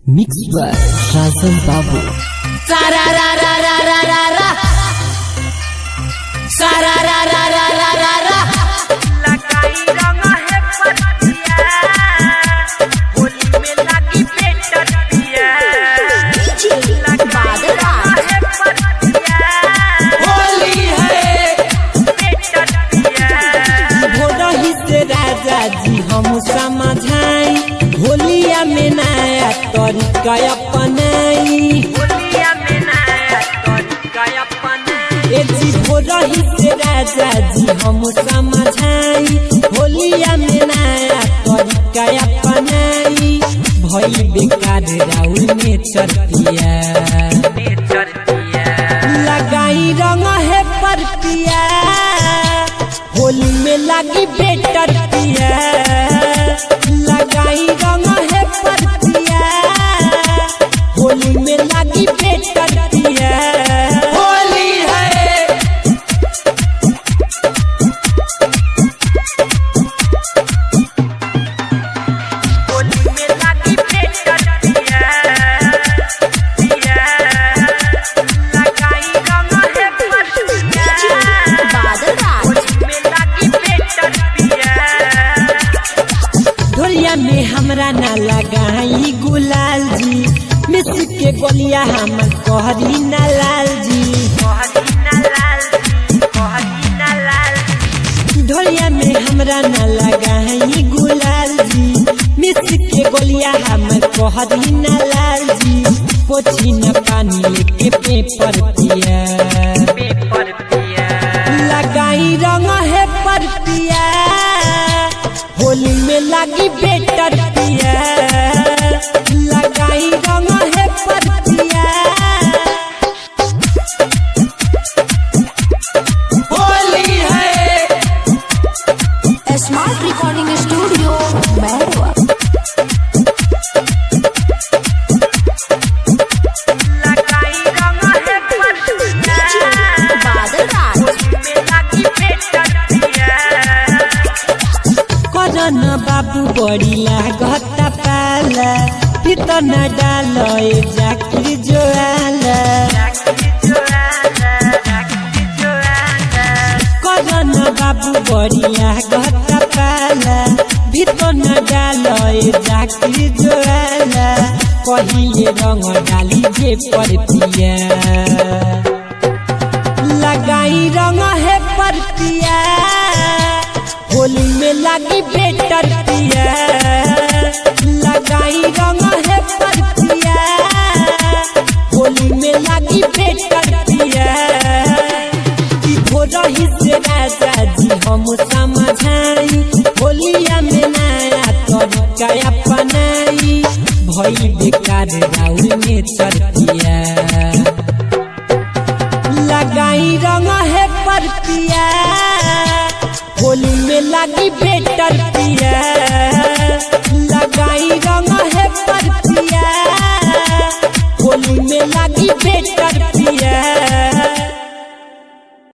Mix by Rajan बाबू। सारा रा रा रा रा रा रा सारा रा रा रा रा रा रा लगाई रंग है पतिया होली में लगी बेटतिया लगाई रंग है पतिया होली है बेटतिया। भोरही से राजा जी हम समझाई होलिया में नया तरीका अपनाई। होलिया में नया तरीका अपनाई। ए जी भोरही से राजा जी हम समझाई होलिया में नया तरीका अपनाई। भई बेकार राउल में चरतिया लगाई रंग है परतिया होली में लगी बेटतिया। लगाई रंग है परतिया होली में लगी बेटतिया। होली है होली में लगी बेटतिया लगाई रंग है पतिया होली में लगी बेटतिया। ढोलिया में हमरा ना लगाई गुलाल जी मिस के गोलिया हम कहरी ना लाल जी। ढोलिया में हमरा ना लगाई गुलाल जी मिस के गोलिया हम कहरी ना लाल जी। पोछी न पानी लेके पेपर पिया लगाई रंग है परतिया होली में लगी बेटर पिया। लगाई रंग है परतिया होली है स्मार्ट रिकॉर्डिंग स्टूडियो मैरवा। लगाई रंग है पतिया होली में लगी बेटतिया। करन बाबू बड़ी लागत पाला भीतर न डाल जाकिर जोआला। करन बाबू बड़ी लागत पाला भीतर न डाल जाकिर जोआला। कहिए रंग डाली जे पर पिया लगाई रंग है परतिया होली में लगी बेटर पिया। लगाई रंग है परतिया होली में लगी बेटर पिया। कि भोरही से राजा जी हम समझाई होलिया में नया तरीका अपनाई। भई बेकार राउल में चरतिया लगाई रंग है परतिया